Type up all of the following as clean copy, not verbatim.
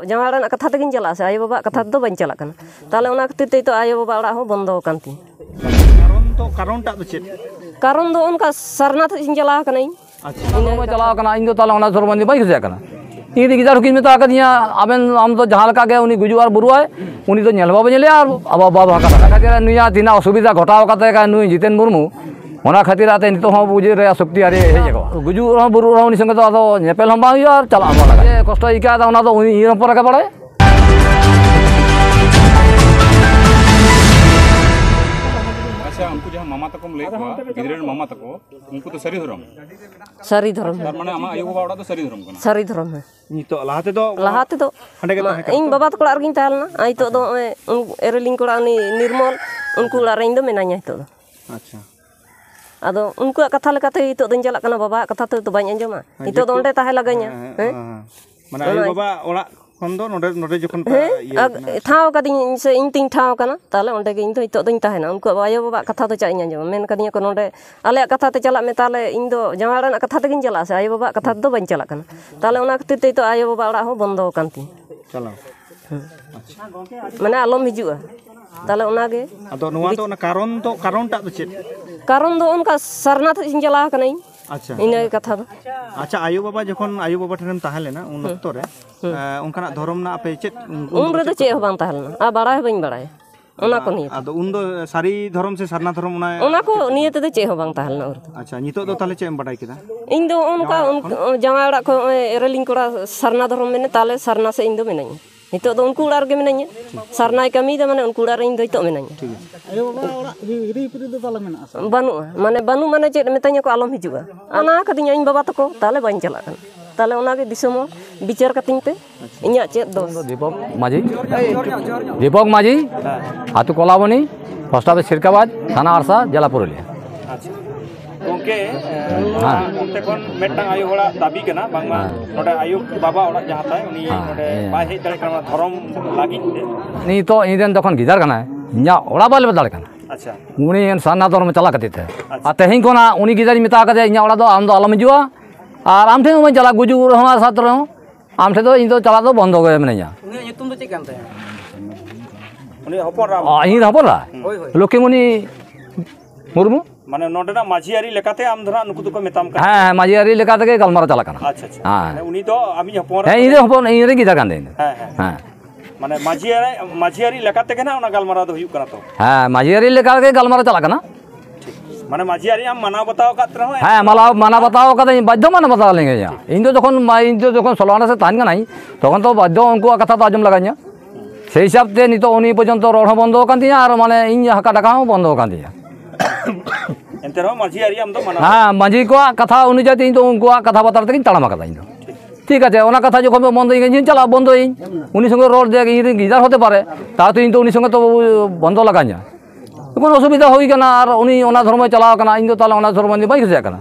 जमाड़ा कथा तक चला से आयो बाबा कथा तो बन चला ताले उना खातिर ते तो आयो बाबा ओड़ा हो बंदो कान ती कारण टा चेत कारण दो उनका सरनाथ चला कनाई अच्छा मैं चला कना इन दो ताले उना सरबंदी बाई खुजा कना इन दी गिदार किन मेता कदिया आबेन आम तो जहां लका गे उनी गुजुआर बुरुआय उनी तो नेलबा बनेले आर अब बाबा का खातिर नुया दिना असुविधा घटाव काते का नुई जितेन मुर्मू ओना खातिर आते नितो हो बुझे रे शक्ति आरे हे जगह गुजु बुरु उनी संगे तो आदो नेपेल हम बाई आर चला हम लगा कष्ट इका दा ओना तो उनी इन पर का पड़े अच्छा उनको जहां मामा तक ले गिदरेन मामा तक उनको तो सरी धर्म तार माने आमा आयो बाबा तो सरी धर्म कना सरी धर्म है नितो लाहाते दो हंडे के इन बाबा तो कोड़ा गिन तालना आई तो दो एरेलिंग कोड़ा नि निर्मल उनको ला रेंग दो मेनाnya तो अच्छा आदो उनको कथा लेकाते हितो दिन चला कना बाबा कथा तो बाñ अंजमा हितो दो ओंडे ताहे लगाña माने आयो बाबा ओड़ा खन दो नोडे जखन ठाव कदिन से इन तिन ठाव कना ताले ओंडे गे इन तो हितो दिन ताहेना उनको आयो बाबा कथा तो चाñ अंजमा मेन कदिया को नोडे आले कथा ते चला में ताले इन दो जमाड़ा कथा तक चला से आयो बाबा कथा तो बाñ चला कना ताले ओना खातिर ते तो आयो बाबा ओड़ा हो बंदो कान ती चला माने आलम हिजुआ ताले ओना गे आदो नुवा तो ना कारण टा चेत कारण दो उनका सरनाथ चला कनाई अच्छा इन कथा दो अच्छा आयो बाबा जखन आयो बाबा ठेन ताहेलेना उन अक्तो रे उनकाना धर्म ना आपे चेत उन रे तो चे हो बांग ताहेलना आ बाड़ा बाñ बाड़ाय ओना को निये आदो उन दो सारी धर्म से सरना धर्म ओना को निये ते चे हो बांग ताहेलना और अच्छा नितो दो ताले चे एम बाडाय केदा इन दो उनका जमाय ओड़ा को एरेलिंग कोड़ा सरना धर्म मेने ताले सरना से इन दो मेनाña नितो दो उनको उड़ार गे मेनाña सरनाय कमी दे माने उनको उड़ार इन दो हितो मेनाña आयो बाबा ओड़ा री पुरी दो ताले मेना बानु माने चे मेताña को आलम हिजुआ आना कदिnya इन बाबा तको ताले बाñ चला कन ताले ओना गे दिसम विचार कतिंग पे इnya चे दो दीपक माझी आतु कोलाबनी पोस्ट ऑफिस सिरकाबाद थाना आरसा जिला पुरुलिया अच्छा ओके उनते कोन मेटang आयो ओड़ा दाबी कना बांगमा नोडे आयो बाबा ओड़ा जहां ताय उनी नोडे बाय हे तले कना धर्म लागिन नी तो इदेन तखन गिदार कना इnya ओड़ा बाले बदल कना अच्छा उनी साना धर्म चला कते थे आ तेहिं कोना उनी गिदारी मेता कते इnya ओड़ा दो आम दो आलम हिजुआ आर आम ठे चला गुजु रहा साथ रहो आम ठे दो इन दो चला दो बंद हो गए मेनाña उनी nyutum do चे कान ताय उनी हपन राम इन हपरा लक्ष्मीमणि मुर्मू माने नोडेना माझियारी लेकाते आम धरा नुकु तो मेताम का हां माझियारी लेकाते के गलमारा चला कना अच्छा अच्छा हां उनी तो आमी हपन हां इन हपन इन रे गिदार कान दे हां माने माझियारी लेकाते के ना ओना गलमारा दो हुयु कना तो हां माझियारी लेका के गलमारा चला कना माने माझियारी आम माना बताओ कात रहो हां माना बताओ का बाध्य माना बता लेंगे या इन तो जखन सलाना से तान नहीं तखन तो बाध्य उनको कथा तो आजम लगाña से हिसाब ते नितो उनी पर्यंत रोड बंद कान दिया और माने इन हका टाका बंद कान दिया एंते रहो माझियारी आम तो माना हां माझी को कथा अनुसार इन तो उनको कथा बता तक ताड़मा कदा इन ठीक है ओना कथा जो बंद इन चला बंद उनी संगे रोड दे इन गिदार होते पारे ता तो इन तो उनी संगे तो बंद लगाña कोन असुविधा होई कना और उनी ओना धर्म चला कना इन दो ताला ओना धर्म नि बाई खुजा कना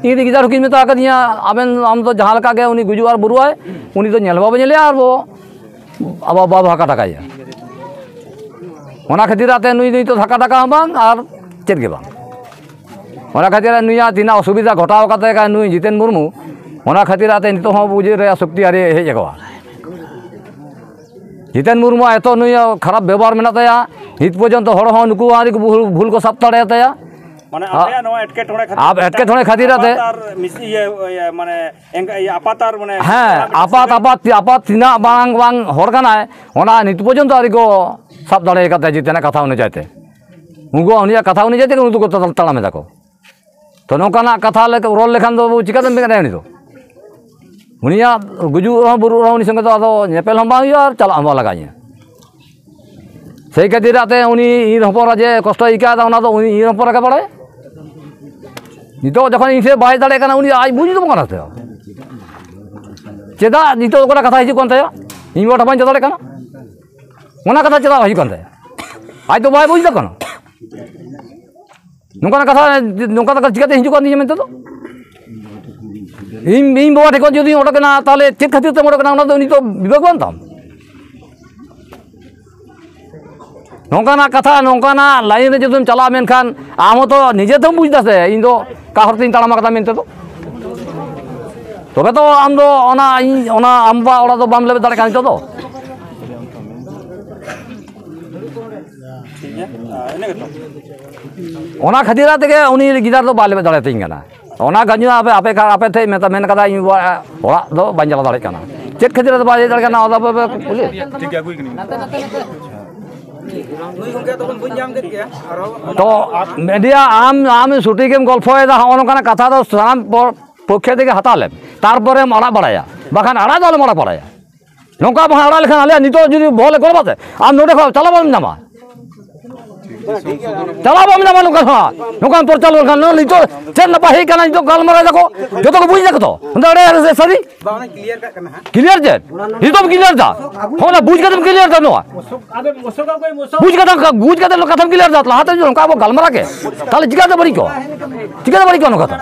इन दी गिदार किन मेता कदिया आबेन आम तो जहां लका गे उनी गुजुआर बुरुआय उनी तो नेलबा बनेले आर वो अब बाबा का टाका ओना खातिर आते नुई तो धक्का टाका बांग और चेत गे बांग ओना खातिर नुया दिना असुविधा घटाव काते का नुई जितेन मुर्मू ओना खातिर आते नितो हो बुझे रे शक्ति आरे हे जगह जितेन मुर्मू एतो नुई खराब व्यवहार मेना ताया हित पर्यंत हड़ हो नुकु आरी भूल को सब तड़े ताया माने आपे नो एटके थोड़े खातिर आप एटके थोड़े खातिर आते मिसी ये माने ये आपातार माने हां आपात तिना बांग हड़ काना ओना नित पर्यंत आरी को सब दड़े काते जितेना कथा उनी चाहते उनको उनिया कथा उनी चाहते उनको तो तड़ा में देखो तो नोकाना कथा ले रोल लेखान दो चिका दम बेगा नहीं तो उनिया गुजु बुरु उनी संगे तो आदो नेपेल हम बांग और चला हम लगाña से खातिर आते उनी इन हपरा जे कष्ट इका दा ओना तो उनी इन हपरा का पड़े नितो जखन इसे बाय दाड़े कना उनी आज बुझी तो कना ते चेदा नितो ओकरा कथा हिजु कोन ताया इन मोटा बाñ दाड़े कना ओना कथा चेदा हिजु कोन ताया आज तो बाय बुझी तो कना नोकाना कथा चिकाते हिजु कोन दिया मेनते तो इन बाबा ठेको जदि ओडा कना ताले चेक खातिर ते ओडा कना ओना तो उनी तो विवेकवान ताम नौकाना कथा नौकाना लाइन जो तुम चला मेनखान आम तो निजे तुम बुझदा से इन दो का हरतिन ताड़मा कथा मेनते तो तबे तो आम दो आम बा ओड़ा दो बाम लेबे दाड़े कान तो ठीक है इने गतो ओना खातिरा तेगे उनी गिदार दो बाले दाड़े तिंग कना ओना गंजु आपे थे मेता मेन कदा इन ओड़ा दो बांजला दाड़े कना चेक खातिरा दो बाले दाड़े कना ओदा पुलिस ठीक है कोई नहीं तो मीडिया आम छुट्टी के गल्फेदा होना कथा तो सामान पक्षे के हताले तारपरे आड़ा बड़ाया बाखान आड़ा दो आड़ा पड़ाया नौका बहा आड़ा लेखान आले नितो जुदी भले करबाते आम नोडे खा चला बाम नामा चला बाम नामा नौका खा नौका पर चलो खान नितो चल ना पाही कना नितो गलमरा देखो जो तो बुझ देखो तो अंदर सरी बावना क्लियर का करना है क्लियर जे नितो क्लियर था होना बुझ के तुम क्लियर था नो अबे मुसो का कोई मुसो बुझ के तो कथम क्लियर था हाथ जो नौका वो गलमरा के ताले जिगा तो बड़ी को नौका था